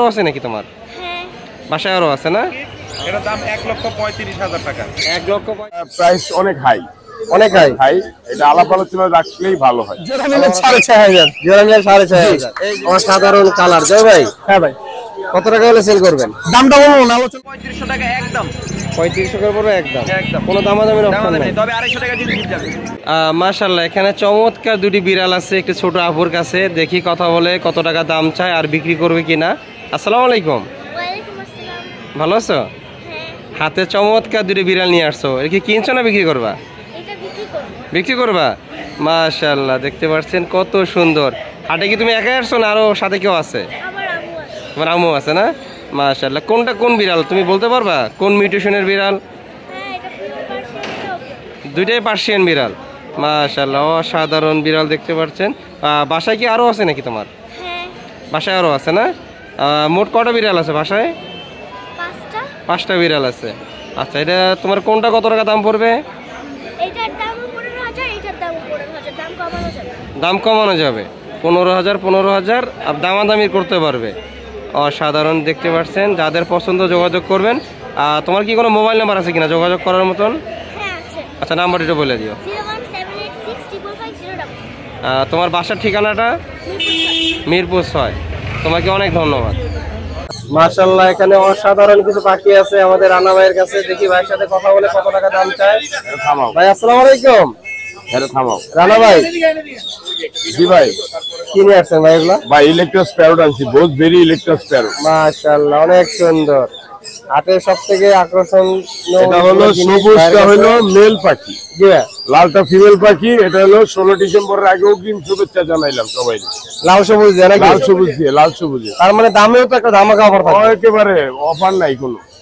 আছে নাকি তোমার? হ্যাঁ, বাসায় আরো আছে না? এটার দাম 1,35,000 টাকা। 1 লক্ষ প্রাইস অনেক হাই, অনেক হাই। এটা আলাপ আলোচনা রাখলেই ভালো হয়। জোড়া মিলে 6,500, জোড়া মিলে 6,500। অসাধারণ কালার। জয় ভাই, হ্যাঁ ভাই, কত টাকা হলে সেল করবেন? দামটা বলুন, আলোচনা। 3500 টাকা একদম, 3500 করে পড়বে একদম, একদম। কোনো দামাদামির অপশন নাই। তবে 250 টাকা জিনিস যাবে। মাশাআল্লাহ, এখানে চমৎকার দুটি বিড়াল আছে একটু ছোট আপুর কাছে। দেখি কথা বলে কত টাকা দাম চায় আর বিক্রি করবে কিনা। আসসালামু আলাইকুম। ওয়ালাইকুম আসসালাম। ভালো আছো? হ্যাঁ, হাতে চমৎকার দুটি বিড়াল নিয়ে আসছো, এটা কি কিনছো না বিক্রি করবা? এটা বিক্রি করব। বিক্রি করবা? মাশাআল্লাহ, দেখতে পাচ্ছেন কত সুন্দর। হাটে কি তুমি একাই আসছো না আরো সাথে কেউ আছে? আমার আম্মু আছে। তোমার আম্মু আছে না? মাশাআল্লাহ, কোনটা কোন বিড়াল তুমি বলতে পারবা? কোন মিউটেশনের বিড়াল? হ্যাঁ, এটা পিওর পার্সিয়ান। দুইটাই পার্সিয়ান বিড়াল। মাশাআল্লাহ, অসাধারণ বিড়াল দেখতে পাচ্ছেন। বাসায় কি আরো আছে নাকি তোমার? হ্যাঁ, বাসায় আরো আছে না? মোট কটা বিড়াল আছে বাসায়? 5টা। 5টা বিড়াল আছে। আচ্ছা, এটা তোমার কোনটা কত টাকা দাম পড়বে? এটার দাম 15,000, এটার দাম 15,000। দাম কমানো যাবে। দাম কমানো যাবে 15,000 আর দামাদামি করতে পারবে। অসাধারণ দেখতে পাচ্ছেন, যাদের পছন্দ যোগাযোগ করবেন। তোমার কি কোনো মোবাইল নাম্বার আছে কিনা যোগাযোগ করার মতন? হ্যাঁ, আছে। আচ্ছা, নাম্বারটা বলে দিও। 017865505। তোমার বাসার ঠিকানাটা? মিরপুর 6। তোমাকে অনেক ধন্যবাদ। মাশাআল্লাহ, এখানে অসাধারণ কিছু পাখি আছে আমাদের রানা ভাইয়ের কাছে। দেখি ভাইয়ের সাথে কথা বলে কত টাকা দাম চায়। থামাও, ভাই আসসালামু আলাইকুম। থামাও। রানা ভাই, জি ভাই, কি নিয়ে আসছেন ভাই এগুলা? ভাই ইলেকট্রস প্যারোট আনছি, বহুত ভেরি ইলেকট্রস প্যারোট। মাশাআল্লাহ, অনেক সুন্দর। হাটের সবথেকে আকর্ষণ এটা হলো সবুজটা হলো মেল পাখি, জি ভাই। লালটা ফিমেল পাখি। এটা হলো 16 ডিসেম্বরের আগে অগ্রিম শুভেচ্ছা জানাইলাম সবাই। লাল সবুজ দিয়ে নাকি? লাল সবুজ দিয়ে, লাল সবুজে। তার মানে দামেও তো একটা ধামাকা অফার থাকবে। একেবারে অফার নাই,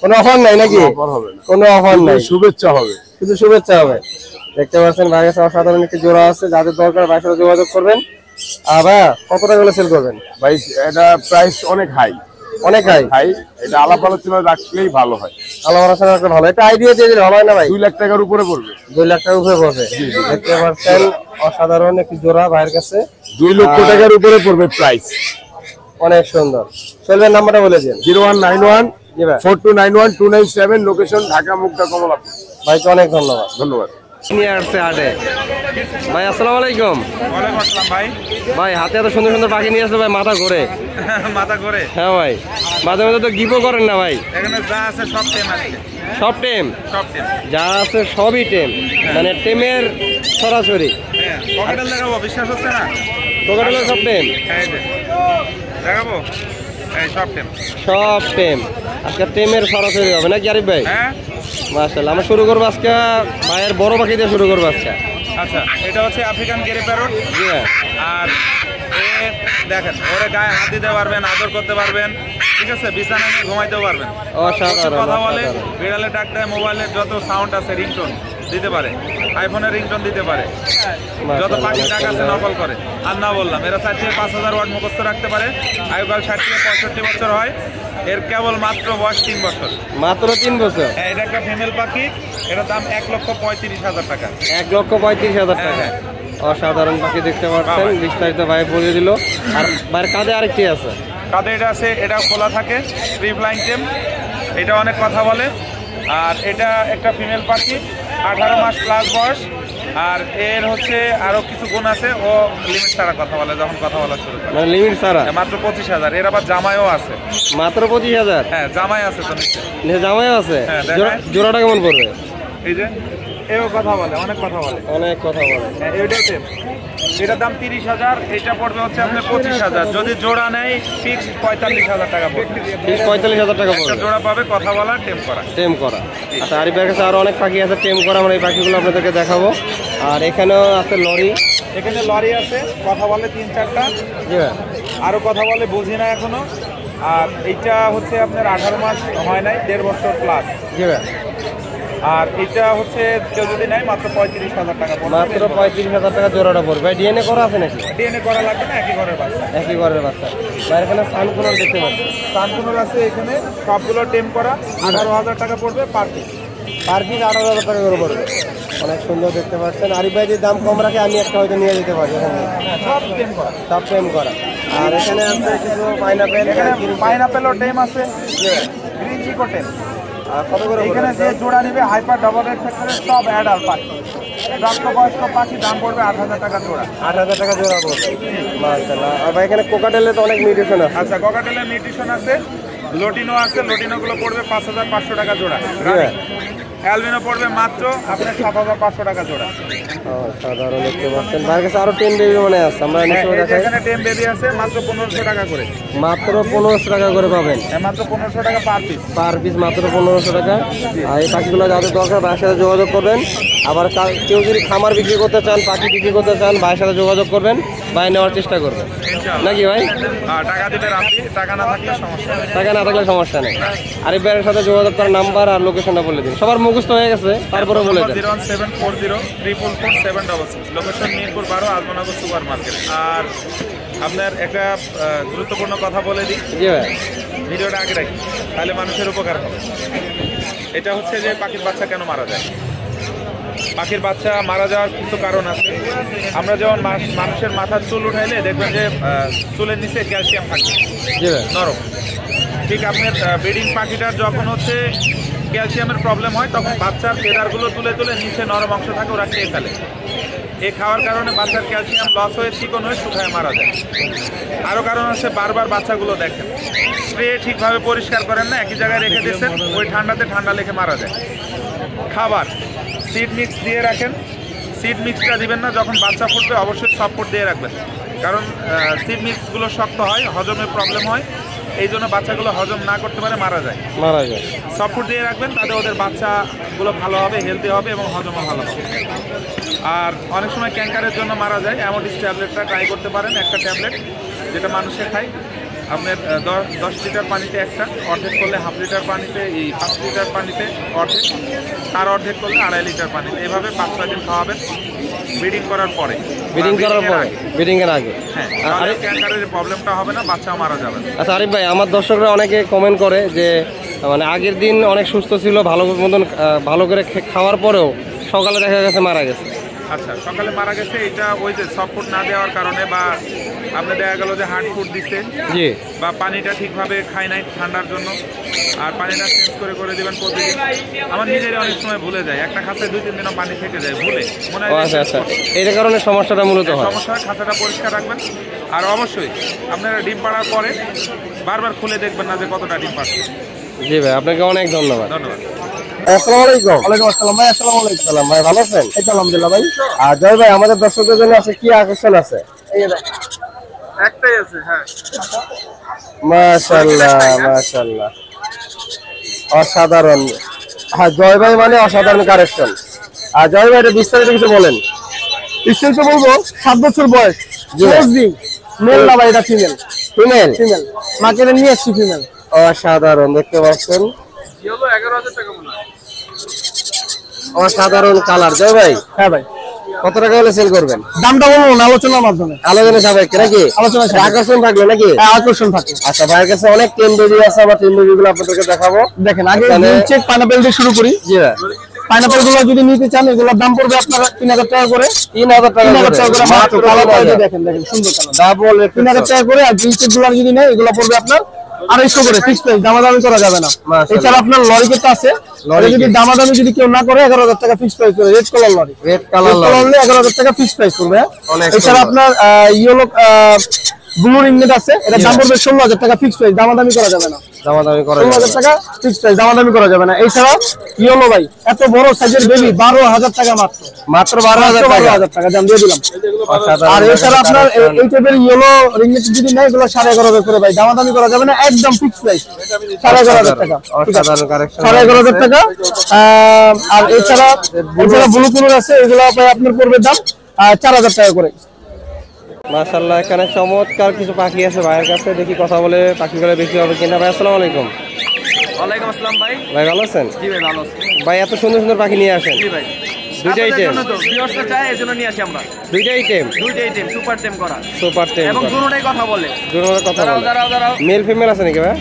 কোনো অফার নাই নাকি? অফার হবে না, কোনো অফার নাই, শুভেচ্ছা হবে, শুধু শুভেচ্ছা হবে। দেখতে পাচ্ছেন ভাইয়ের কাছে অসাধারণ একটি জোড়া আছে, যাদের দরকার ভাইয়ের সাথে যোগাযোগ করবেন। ভাইয়া, কত টাকা হলে সেল করবেন? ভাই এটা প্রাইস অনেক হাই, অনেক হাই। হাই। এটা আলাপ আলোচনা রাখলেই ভালো হয়। আল্লাহ রাসূলের একটা ভালো একটা আইডিয়া দিয়ে দিলে ভালো হয় না ভাই? 2 লাখ টাকার উপরে পড়বে। 2 লাখ টাকার উপরে পড়বে। দেখতে পাচ্ছেন অসাধারণ একটি জোড়া ভাইয়ের কাছে। 2 লক্ষ টাকার উপরে পড়বে প্রাইস। অনেক সুন্দর। সেলবের নাম্বারটা বলে দিন। 0191 জি ভাই। 4291297, লোকেশন ঢাকা মুগদা কমলাপুর। ভাইকে অনেক ধন্যবাদ। ধন্যবাদ। নিয়ে আসছে হাটে ভাই। আসসালামু আলাইকুম। ওয়ালাইকুম আসসালাম ভাই। ভাই, হাতে এত সুন্দর সুন্দর পাখি নিয়ে আসলে ভাই মাথা ঘোরে। মাথা করে। হ্যাঁ ভাই, মাঝে মাঝে তো গিফটও করেন না ভাই? এখানে যা আছে সব টেম আছে, সব টেম, সব টেম। যা আছে সবই টেম, মানে টেমের সরাসরি। হ্যাঁ, পকেটে লাগাবো, বিশ্বাস হচ্ছে না? কোকাটেলের সব টেম, এই যে লাগাবো, এই সব টেম। সব টেম। আজকে টেমের সরাসরি হবে নাকি আরিফ ভাই? হ্যাঁ, মাশাআল্লাহ, আমরা শুরু করবো আজকে ভাইয়ের বড় পাখি দিয়ে শুরু করবো আজকে। আচ্ছা, এটা হচ্ছে আফ্রিকান গেরে প্যারট। জি হ্যাঁ। আর এ দেখেন, ওরে গায়ে হাত দিতে পারবেন, আদর করতে পারবেন, ঠিক আছে, বিছানায় নিয়ে ঘুমাইতেও পারবেন। অসাধারণ, কথা বলে, অসাধারণ। বিড়ালে ডাক দেয়, মোবাইলের যত সাউন্ড আছে রিংটোন দিতে পারে, আইফোনের রিংটোন দিতে পারে, যত পাখি ডাক আছে নকল করে। আর না বললাম, এরা 4 থেকে 5,000 ওয়াট মুখস্থ রাখতে পারে। আয়ুকাল 60 থেকে 65 বছর হয়। এর কেবল মাত্র বয়স 3 বছর। মাত্র 3 বছর। হ্যাঁ, এটা একটা ফিমেল পাখি। এটার দাম 1,35,000 টাকা। 1,35,000 টাকা। হ্যাঁ। অসাধারণ পাখি দেখতে পাচ্ছেন, বিস্তারিত ভাই বলে দিল। আর ভাইয়ের কাঁধে আরেকটি আছে। কাঁধে এটা আছে, এটা খোলা থাকে, ফ্রি ফ্লাইং টেম। এটা অনেক কথা বলে। আর এটা একটা ফিমেল পাখি, 18 মাস প্লাস বয়স। আর এর হচ্ছে আরো কিছু গুণ আছে, ও লিমিট ছাড়া কথা বলে যখন কথা বলা শুরু করে। মানে লিমিট ছাড়া? মাত্র 25,000। এর আবার জামাইও আছে। মাত্র 25,000? হ্যাঁ, জামাই আছে তো নিশ্চয়। জামাইও আছে? হ্যাঁ, দেখায়। জোড়াটা কেমন পড়বে? এই যে এও কথা বলে, অনেক কথা বলে, অনেক কথা বলে। হ্যাঁ, এটাও টেম। এটার দাম 30,000। এটা পড়বে হচ্ছে আপনার 25,000। যদি জোড়া নেয় ফিক্স 45,000 টাকা পড়বে। 45,000 টাকা একটা পড়বে। জোড়া পাবে, কথা বলা, টেম করা। টেম করা। আচ্ছা, আরিফ ভাইয়ের কাছে আরো অনেক পাখি আছে টেম করা, আমরা এই পাখিগুলো আপনাদেরকে দেখাবো। আর এখানেও আছে লরি। এখানে লরি আছে, কথা বলে 3-4টা। জি ভাই। আরো কথা বলে, বুঝি না এখনো। আর এইটা হচ্ছে আপনার 18 মাস হয় নাই, 1.5 বছর প্লাস। জি ভাই। আর এটা হচ্ছে কেউ যদি নেয় মাত্র 35,000 টাকা পড়বে। মাত্র 35,000 টাকা জোড়াটা পড়বে। ভাই, ডিএনএ করা আছে নাকি? ডিএনএ করা লাগবে না, একই ঘরের বাচ্চা। একই ঘরের বাচ্চা। ভাইয়ের এখানে সানকুলার দেখতে পাচ্ছি। সানকুনোর আছে এখানে, সবগুলো টেম করা। 18,000 টাকা পড়বে পার পিস। পার পিস 8,000 টাকা করে পড়বে। অনেক সুন্দর দেখতে পাচ্ছেন। আরিফ ভাই যদি দাম কম রাখে আমি একটা হয়তো নিয়ে যেতে পারি এখানে, সব টেম করা। আর এখানে আছে কিছু পাইনাপেল, পাইনাপেলও টেম আছে, গ্রিন চিকো টেম। আর কত করে এখানে যে জোড়া নিবে হাইপার ডাবল রেড ফ্যাক্টরের সব অ্যাডাল্ট পাখি, প্রাপ্তবয়স্ক পাখি, দাম পড়বে 8,000 টাকা জোড়া। 8,000 টাকা জোড়া পড়বে। মাশাআল্লাহ। আর ভাই এখানে কোকাটেলে তো অনেক মিউটেশন আছে। আচ্ছা, ককাটেলের মিউটেশন আছে, লোটিনো আছে, লোটিনো গুলো পড়বে 5,500 টাকা জোড়া। অ্যালবিনো পড়বে মাত্র আপনার 7,500 টাকা জোড়া। সাধারণ দেখতে পাচ্ছেন। ভাইয়ের কাছে আরো 10 বেবি মনে আছে, আমরা এখানে টেম বেবি আছে মাত্র 1,500 টাকা করে। মাত্র 1,500 টাকা করে পাবেন, মাত্র 1,500 টাকা পার পিস। পার পিস মাত্র 1,500 টাকা। আর এই পাখিগুলো যাদের দরকার ভাইয়ের সাথে যোগাযোগ করবেন। আবার কেউ যদি খামার বিক্রি করতে চান, পাখি বিক্রি করতে চান, ভাইয়ের সাথে যোগাযোগ করবেন, ভাই নেওয়ার চেষ্টা করবেন নাকি ভাই? টাকা দিবেন আপনি, টাকা না থাকলে সমস্যা নেই। টাকা না থাকলে সমস্যা নেই। আরিফ ভাইয়ের সাথে যোগাযোগ করার নাম্বার আর লোকেশনটা বলে দিন। সবার মুখস্থ হয়ে গেছে, তারপরে বলে দেন। 01740 location Mirpur 12 Azamnagar super market. আর আপনার একটা গুরুত্বপূর্ণ কথা বলে দিই, জি ভাই, ভিডিওটা আগে রাখি তাহলে মানুষের উপকার হবে। এটা হচ্ছে যে পাখির বাচ্চা কেন মারা যায়। পাখির বাচ্চা মারা যাওয়ার কিছু কারণ আছে। আমরা যেমন মানুষের মাথার চুল উঠাইলে দেখবেন যে চুলের নিচে ক্যালসিয়াম থাকে, জি ভাই, নরম। ঠিক আপনার ব্রিডিং পাখিটার যখন হচ্ছে ক্যালসিয়ামের প্রবলেম হয়, তখন বাচ্চার ফেদারগুলো তুলে তুলে নিচে নরম অংশ থাকে ওরা খেয়ে ফেলে। এ খাওয়ার কারণে বাচ্চার ক্যালসিয়াম লস হয়ে চিকন হয়ে শুকায় মারা যায়। আরও কারণ আছে, বারবার বাচ্চাগুলো দেখেন স্প্রে ঠিকভাবে পরিষ্কার করেন না, একই জায়গায় রেখে দিয়েছেন, ওই ঠান্ডাতে ঠান্ডা লেগে মারা যায়। খাবার সিড মিক্স দিয়ে রাখেন, সিড মিক্সটা দিবেন না, যখন বাচ্চা ফুটবে অবশ্যই সফট ফুড দিয়ে রাখবেন, কারণ সিড মিক্সগুলো শক্ত হয়, হজমের প্রবলেম হয়, এই জন্য বাচ্চাগুলো হজম না করতে পারে মারা যায়। সফট ফুড দিয়ে রাখবেন, তাতে ওদের বাচ্চাগুলো ভালো হবে, হেলদি হবে এবং হজমও ভালো হবে। আর অনেক সময় ক্যান্সারের জন্য মারা যায়, অ্যামোডিস ট্যাবলেটটা ট্রাই করতে পারেন, একটা ট্যাবলেট যেটা মানুষে খায়। আপনার 10 লিটার পানিতে একটা, অর্ধেক করলে হাফ লিটার পানিতে, এই 5 লিটার পানিতে অর্ধেক, আর অর্ধেক করলে 2.5 লিটার পানিতে। এভাবে 5-6 দিন খাওয়াবেন ব্রিডিং করার পরে, ব্রিডিং এর আগে। হ্যাঁ, ক্যান্সারের প্রবলেমটা হবে না, বাচ্চা মারা যাবে। আচ্ছা আরিফ ভাই, আমার দর্শকরা অনেকে কমেন্ট করে যে মানে আগের দিন অনেক সুস্থ ছিল, ভালো মতন ভালো করে খাওয়ার পরেও সকালে দেখা গেছে মারা গেছে। আচ্ছা, সকালে মারা গেছে, এটা ওই যে সফট ফুড না দেওয়ার কারণে, বা আপনি দেখা গেল যে হার্ড ফুড দিচ্ছে, জি, বা পানিটা ঠিকভাবে খায় নাই ঠান্ডার জন্য, আর পানিটা চেঞ্জ করে করে দেবেন প্রতিদিন। আমার নিজেরই অনেক সময় ভুলে যায়, একটা খাঁচায় 2-3 দিনও পানি থেকে যায়, ভুলে মনে হয়। আচ্ছা আচ্ছা, এই কারণে সমস্যাটা মূলত হয়। সমস্যা, খাঁচাটা পরিষ্কার রাখবেন। আর অবশ্যই আপনারা ডিম পাড়ার পরে বারবার খুলে দেখবেন না যে কতটা ডিম পাচ্ছে। জি ভাই, আপনাকে অনেক ধন্যবাদ। ধন্যবাদ। আসসালামু আলাইকুম। ওয়ালাইকুম আসসালাম ভাই। আসসালামু আলাইকুম। সালাম ভাই, ভালো আছেন? এই তো আলহামদুলিল্লাহ ভাই। আর জয় ভাই, আমাদের দর্শকদের জন্য আছে কি আকর্ষণ আছে? এই যে একটাই আছে। হ্যাঁ, মাশাআল্লাহ মাশাআল্লাহ, অসাধারণ। হ্যাঁ, জয় ভাই মানে অসাধারণ কালেকশন। আর জয় ভাই, এটা বিস্তারিত কিছু বলেন। বিস্তারিত বলবো, 7 বছর বয়স, মেল না ভাই, এটা ফিমেল। ফিমেল? ফিমেল, মাকে নিয়ে এসছি ফিমেল। অসাধারণ দেখতে পাচ্ছেন, 11,000 টাকা মনে হয়। অসাধারণ কালার। জয় ভাই, হ্যাঁ ভাই, কত টাকা হলে সেল করবেন? দামটা বলবো না, আলোচনার মাধ্যমে। আলোচনা সাপেক্ষে নাকি? আলোচনা সাপেক্ষে। আকর্ষণ থাকবে নাকি? আকর্ষণ থাকে। আচ্ছা, ভাইয়ের কাছে অনেক টেম বেবি আছে, আমরা টেম বেবি গুলো আপনাদেরকে দেখাবো। দেখেন, আগে চেক পাইনাপেল দিয়ে শুরু করি। জি ভাই, পাইনাপেল গুলো যদি নিতে চান, এগুলোর দাম পড়বে আপনার 3,000 টাকা করে। 3,000 টাকা করে মাত্র। কালার দেখেন, দেখেন সুন্দর কালার। ডাবল 3,000 টাকা করে। আর গ্রিন চেক গুলো যদি নেয়, এগুলো পড়বে আপনার 250 করে, ফিক্স প্রাইস, দামাদামি করা যাবে না। এছাড়া আপনার লরিকেট আছে, যদি দামাদামি যদি কেউ না করে 11,000 টাকা ফিক্স প্রাইস করে। Red colour lorry, red colour lorry 11,000 টাকা ফিক্স প্রাইস করবে। এছাড়া আপনার ইয়েলো ব্লু রিংনেট আছে, এটা দাম পড়বে 16,000 টাকা ফিক্স প্রাইস, দামাদামি করা যাবে না। দামাদামি করা 16,000 টাকা ফিক্স প্রাইস, দামাদামি করা যাবে না। এছাড়া ইয়েলো ভাই, এত বড় সাইজের বেবি 12,000 টাকা মাত্র। মাত্র 12,000 টাকা দাম দিয়ে দিলাম। আর এছাড়া আপনার এই টাইপের ইয়েলো রিংনেট যদি নেয়, এগুলো 11,500 করে ভাই, দামাদামি করা যাবে না, একদম ফিক্স প্রাইস 11,500 টাকা। অসাধারণ কালেকশন, 11,500 টাকা। আর এছাড়া ব্লু কালার আছে, এগুলো ভাই আপনার পড়বে দাম 4,000 টাকা করে। মাশাআল্লাহ, এখানে চমৎকার কিছু পাখি আছে ভাইয়ের কাছে, দেখি কথা বলে পাখিগুলো বেশি হবে কিনা। ভাই আসসালামু আলাইকুম। ওয়ালাইকুম আসসালাম ভাই। ভাই ভালো আছেন? জি ভাই, ভালো আছি ভাই। এত সুন্দর সুন্দর পাখি নিয়ে আসেন। জি ভাই, দুইটাই টেম? তো ভিউয়ার্সরা চায়, এজন্য নিয়ে আসি আমরা। দুইটাই টেম? দুইটাই টেম, সুপার টেম করা, সুপার টেম এবং দুটোটাই কথা বলে। দুটোর কথা বলে। দাঁড়াও। মেল ফিমেল আছে নাকি ভাই?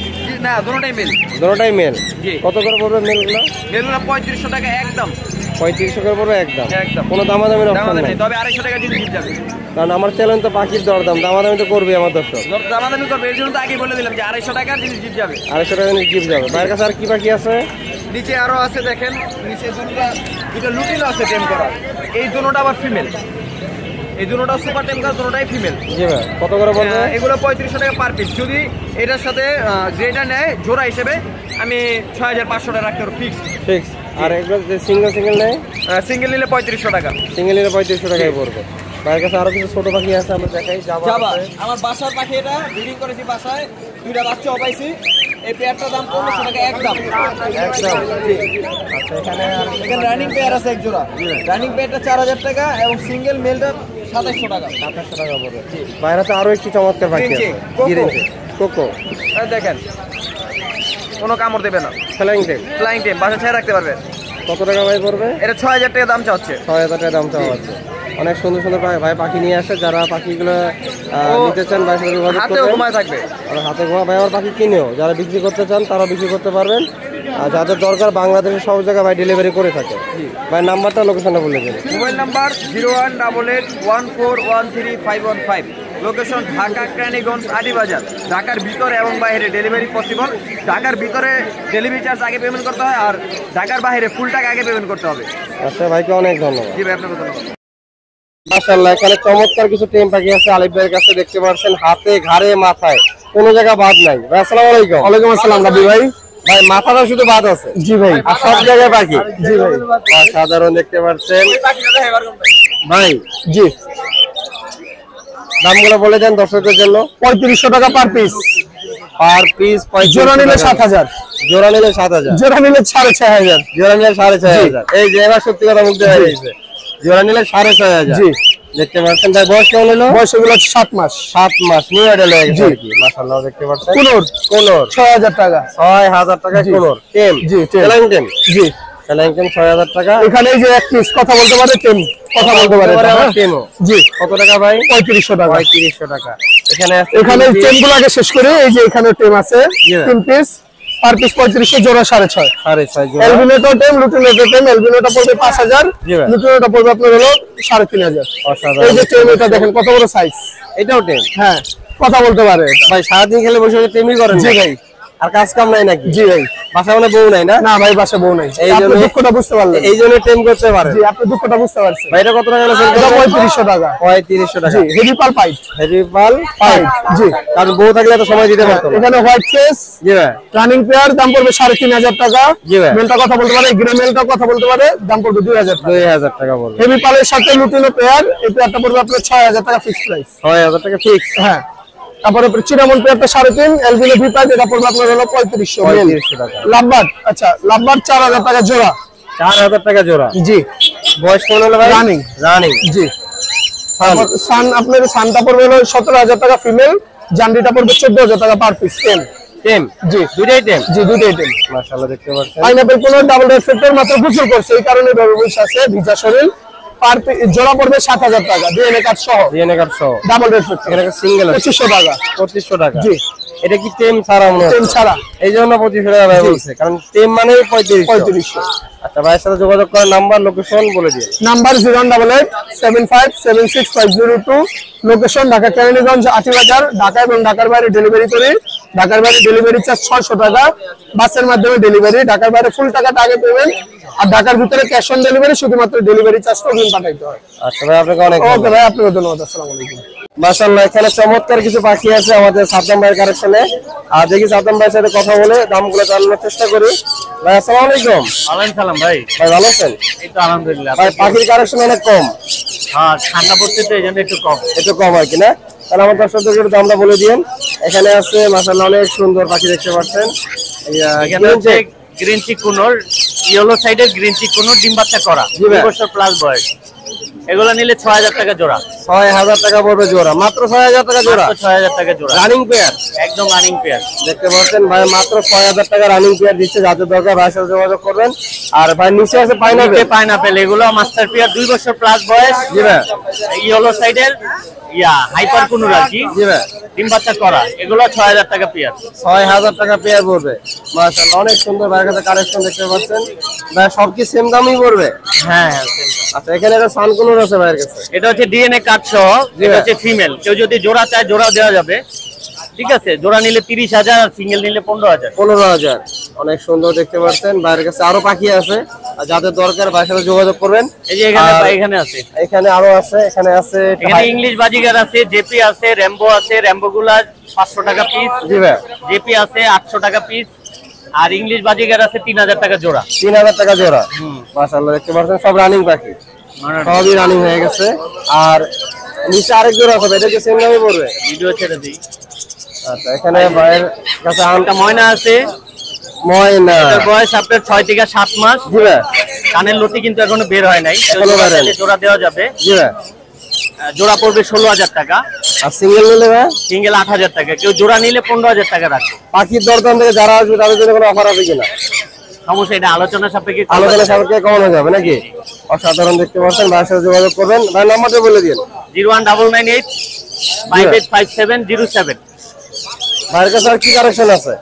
না, দুটোটাই মেল। দুটোটাই মেল। জি। কত করে পড়বে মেলগুলো? মেলগুলো 3500 টাকা একদম। 3500 করে পড়বে একদম। একদম। কোনো দামাদামির অপশন দামাদামি নাই। নেই, তবে 250 টাকা জিনিস যাবে। কারণ আমার চ্যানেল তো পাখির দরদাম, দামাদামি তো করবে আমার দর্শক। দামাদামি করবে, এর জন্য তো আগেই বলে দিলাম যে 250 টাকার জিনিস জিত যাবে। 250 টাকা গিফট যাবে। ভাইয়ের কাছে আর কি পাখি আছে? নিচে আরো আছে, দেখেন নিচে দুটো লুটিনো আছে টেম করা। এই দুটোটা আবার ফিমেল, এই দুটোটা সুপার টেম করা, দুটোটাই ফিমেল। জি ভাই, কত করে পড়বে? এগুলো 3500 টাকা পার পিস। যদি এটার সাথে যেটা নেয় জোড়া হিসেবে আমি 6500 টাকা রাখতে পারবো ফিক্স। ফিক্স। আর এগুলো যে সিঙ্গেল নেয়? সিঙ্গেল নিলে 3500 টাকা। সিঙ্গেল নিলে 3500 টাকায় পড়বে। ভাইয়ের কাছে আরো কিছু ছোট পাখি আছে, আমরা দেখাই। জাবা আছে। আমার বাসার পাখি, এটা ব্রিডিং করেছি বাসায়, দুইটা বাচ্চাও পাইছি। এই পেয়ারটার দাম 1500 টাকা একদম। একদম। জি। আচ্ছা, এখানে এখানে রানিং পেয়ার আছে এক জোড়া। রানিং পেয়ারটা 4000 টাকা এবং সিঙ্গেল মেলটা 2700 টাকা। 2700 টাকা পড়বে। বাইরে তো আরো একটি চমৎকার পাখি আছে, কোকো। কোকো। এই দেখেন, কোনো কামড় দেবে না, ফ্লাইং টেক। ফ্লাইং টেম, বাসা ছেড়ে রাখতে পারবেন। কত টাকা ভাই পড়বে? এটা 6000 টাকা দাম চাচ্ছে। 6000 টাকা দাম চাওয়া আছে। অনেক সুন্দর সুন্দর ভাই পাখি নিয়ে আসে, যারা পাখিগুলো নিতে চান ভাইয়ের সাথে যোগাযোগ হাতেও করবেন। ঘুমায় থাকবে। আর হাতে ঘোড়া ভাই আমার পাখি কিনেও যারা বিক্রি করতে চান তারা বিক্রি করতে পারবেন। আর যাদের দরকার বাংলাদেশের সব জায়গায় ভাই ডেলিভারি করে থাকে। ভাই নাম্বারটা, লোকেশনটা বলে দেবেন। Mobile number 0188141315। Location Dhaka Keraniganj Adibazar. ঢাকার ভিতরে এবং বাইরে ডেলিভারি পসিবল। ঢাকার ভিতরে ডেলিভারি চার্জ আগে পেমেন্ট করতে হয়, আর ঢাকার বাইরে ফুল টাকা আগে পেমেন্ট করতে হবে। আচ্ছা ভাইকে অনেক ধন্যবাদ। জি ভাই, আপনাকে ধন্যবাদ। মাশাআল্লাহ, এখানে চমৎকার কিছু টেম পাখি আছে আলিফ ভাইয়ের কাছে, দেখতে পাচ্ছেন হাতে ঘাড়ে মাথায় কোনো জায়গা বাদ নাই। ভাই আসসালামু আলাইকুম। ওয়ালাইকুম আসসালাম রাবি ভাই। ভাই মাথাটা শুধু বাদ আছে? জি ভাই। আর সব জায়গায় পাখি? জি ভাই। সাধারণ দেখতে পাচ্ছেন ভাই। জি। দামগুলো বলে দেন দর্শকদের জন্য। 3500 টাকা পার পিস। পার পিস জোড়া নিলে 7000। জোড়া নিলে 7000। জোড়া নিলে 6500। জোড়া নিলে 6500। এই যে এবার সত্যি কথা বলতে হয়ে গেছে, জোড়া নিলে 6500। জি। দেখতে পাচ্ছেন ভাই, বয়স কেমন হলো? বয়স এগুলো 7 মাস। 7 মাস নিউ অ্যাডাল হয়ে গেছে আর কি। মাশাআল্লাহ, দেখতে পাচ্ছেন কোনর 6000 টাকা। 6000 টাকা কোনর টেম। জি, টেম। Flying tame. জি। ফ্লাইং টেম 6000 টাকা। এখানে এই যে এক পিস কথা বলতে পারে, টেম কথা বলতে পারে। আবার টেমও। জি। কত টাকা ভাই? 3500 টাকা। 3500 টাকা। এখানে এখানে টেম গুলো আগে শেষ করে, এই যে এখানে টেম আছে জি ভাই। 3 পিস, পার পিস 3500, জোড়া 6.5। 6.5 জোড়া। এলবিনোটো টেম, লুটিনোটো টেম। এলবিনোটা পড়বে 5000, জি ভাই। লুটিনোটা পড়বে আপনার হলো 3500। অসাধারণ। এই যে টেম, এটা দেখেন কত বড় সাইজ। এটাও টেম। হ্যাঁ, কথা বলতে পারে এটা। ভাই সারাদিন খেলে বসে বসে টেমই করেন? জি ভাই। আর কাজ কাম নাই নাকি? জি ভাই। বাসা মানে বউ নাই না? না ভাই, বাসা বউ নাই। এই আপনি জন্য- দুঃখটা বুঝতে পারলেন। এই জন্য টেম করতে পারেন। জি, আপনি দুঃখটা বুঝতে পারছেন। ভাই এটা কত টাকা হলো? এটা 3500 টাকা। 3500 টাকা। জি, হেভি পাল পাইট। হেভি পাল পাইট। জি। কারণ বউ থাকলে তো সময় দিতে পারতো না। এখানে হোয়াইট ফেস জি ভাই। রানিং পেয়ার, দাম পড়বে 3500 টাকা। জি ভাই। মেলটা কথা বলতে পারে, গ্রে মেলটা কথা বলতে পারে, দাম পড়বে 2000 টাকা। 2000 টাকা পড়বে। হেভি পালের সাথে লুটিনো পেয়ার, এই পেয়ারটা পড়বে আপনার 6000 টাকা ফিক্স প্রাইস। 6000 টাকা ফিক্স। হ্যাঁ। তারপরে চিনামন পেয়ারটা 3.5, এলবিনো ভি পাইট, এটা পড়বে আপনার হলো 3500 মেল। 3500 টাকা। লাভবার্ড, আচ্ছা লাভবার্ড 4000 টাকা জোড়া। 4000 টাকা জোড়া। জি। বয়স কেমন হলো ভাই? রানিং। রানিং। জি। সান, আপনার সানটা পড়বে হলো 17000 টাকা ফিমেল, জান্ডিটা পড়বে 14000 টাকা পার পিস। টেম। টেম। জি। দুইটাই টেম। জি, দুটোই টেম। মাশাআল্লাহ, দেখতে পাচ্ছেন। পাইনাপেল কোন ডাবল রেড ফ্যাক্টর মাত্র গোসল করছে, এই কারণে এভাবে বসে আছে, ভিজা শরীর। পার জোড়া পড়বে 7000 টাকা, ডিএনএ কার্ড সহ, ডিএনএ কার্ড সহ। Double red factor. এখানে সিঙ্গেল আছে 2500 টাকা। 2500 টাকা। জি। এটা কি টেম ছাড়া মনে হয়? টেম ছাড়া। এই জন্য 2500 টাকা ভাই বলছে, কারণ টেম মানেই 3500। 3500। আচ্ছা, ভাইয়ের সাথে যোগাযোগ করার নাম্বার, লোকেশন বলে দিন। নাম্বার 01875765502। লোকেশন ঢাকা কেরানীগঞ্জ আটিবাজার। ঢাকা এবং ঢাকার বাইরে ডেলিভারি করি। ঢাকার বাইরে ডেলিভারি চার্জ 600 টাকা, বাসের মাধ্যমে ডেলিভারি। ঢাকার বাইরে ফুল টাকাটা আগে পেমেন্ট, আর ঢাকার ভিতরে ক্যাশ অন ডেলিভারি, শুধুমাত্র ডেলিভারি চার্জটা অগ্রিম পাঠাইতে হয়। আচ্ছা ভাই, আপনাকে অনেক ওকে ভাই, আপনাকে ধন্যবাদ। আসসালামু আলাইকুম। মাশাআল্লাহ, এখানে চমৎকার কিছু পাখি আছে আমাদের সাদ্দাম ভাইয়ের কালেকশনে। আর দেখি সাদ্দাম ভাইয়ের সাথে কথা বলে দামগুলো জানানোর চেষ্টা করি। ভাই আসসালামু আলাইকুম। ওয়ালাইকুম সালাম ভাই। ভাই ভালো আছেন? এই তো আলহামদুলিল্লাহ। ভাই পাখির কালেকশন অনেক কম। হ্যাঁ, ঠান্ডা পড়ছে তো এই জন্য একটু কম। একটু কম আর কি না? তাহলে আমার দর্শকদের একটু দামটা বলে দিন। এখানে আছে মাশাআল্লাহ অনেক সুন্দর পাখি দেখতে পাচ্ছেন। এখানে হচ্ছে গ্রিন চিক কুনোর, ইয়েলো সাইডের গ্রিন চিক কুনোর, ডিম বাচ্চা করা, জি ভাই। 2 বছর প্লাস বয়স। এগুলো নিলে 6000 টাকা জোড়া। 6000 টাকা পড়বে জোড়া, মাত্র 6000 টাকা জোড়া। 6000 টাকা জোড়া, রানিং পেয়ার, একদম রানিং পেয়ার। দেখতে পাচ্ছেন ভাই মাত্র 6000 টাকা রানিং পেয়ার দিচ্ছে, যাদের দরকার ভাইয়ের সাথে যোগাযোগ করবেন। আর ভাই নিচে আছে পাইনাপেল, এগুলো মাস্টার পেয়ার 2 বছর প্লাস বয়স। জি ভাই, ইয়েলো সাইডের হাইপার কুনুর আর কি। জি ভাই, ডিম বাচ্চা করা, এগুলো 6000 টাকা পেয়ার। 6000 টাকা পেয়ার পড়বে। মাশাআল্লাহ, অনেক সুন্দর ভাইয়ের কাছে কালেকশন দেখতে পাচ্ছেন ভাই। সব কি সেম দামই পড়বে? হ্যাঁ। আচ্ছা, এখানে একটা সানকুনুর আছে ভাইয়ের কাছে। এটা হচ্ছে ডিএনএ কার্ড সহ, এটা হচ্ছে ফিমেল। কেউ যদি জোড়া চায় জোড়া দেওয়া যাবে, ঠিক আছে। জোড়া নিলে 30,000 আর সিঙ্গেল নিলে 15,000। 15,000, অনেক সুন্দর দেখতে পাচ্ছেন। ভাইয়ের কাছে আরো পাখি আছে, আর যাদের দরকার ভাইয়ের সাথে যোগাযোগ করবেন। এই যে এখানে আছে, এখানে আরো আছে, এখানে আছে এখানে ইংলিশ বাজিগার আছে, জেপি আছে, র্যাম্বো আছে। র্যাম্বো গুলা 500 টাকা পিস। জি ভাই, জেপি আছে 800 টাকা পিস, আর ইংলিশ বাজিগার আছে 3000 টাকা জোড়া। 3000 টাকা জোড়া। মাশাআল্লাহ, দেখতে পাচ্ছেন সব রানিং পাখি, সবই রানিং হয়ে গেছে। আর নিচে আরেক জোড়া হবে, এটা কি সেম দামই পড়বে? ভিডিও ছেড়ে দিই। আচ্ছা, এখানে ভাইয়ের কাছে একটা ময়না আছে, ময়না, এটার বয়স আপনার 6 থেকে 7 মাস। জি ভাই, কানের লতি কিন্তু এখনো বের হয় নাই, এখনো বের হয়নি। জোড়া দেওয়া যাবে। জি ভাই, জোড়া পড়বে 16,000 টাকা, আর সিঙ্গেল নিলে ভাই সিঙ্গেল 8,000 টাকা। কেউ জোড়া নিলে 15,000 টাকা রাখবে। পাখির দরদাম থেকে যারা আসবে তাদের জন্য কোনো অফার আছে কিনা? সমস্যা, এটা আলোচনা সাপেক্ষে আলোচনা সাপেক্ষে কমানো যাবে নাকি? অসাধারণ দেখতে পাচ্ছেন, ভাইয়ের সাথে যোগাযোগ করবেন। ভাই নাম্বারটা বলে দিন। 01998 585707। ভাইয়ের কাছে আর কি কালেকশন আছে?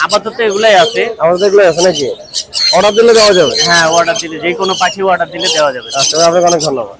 আপাতত এগুলাই আছে। আমাদের এগুলো আছে নাকি? অর্ডার দিলে দেওয়া যাবে? হ্যাঁ, অর্ডার দিলে, যে কোনো পাখি অর্ডার দিলে দেওয়া যাবে। আচ্ছা, আপনাকে অনেক ধন্যবাদ।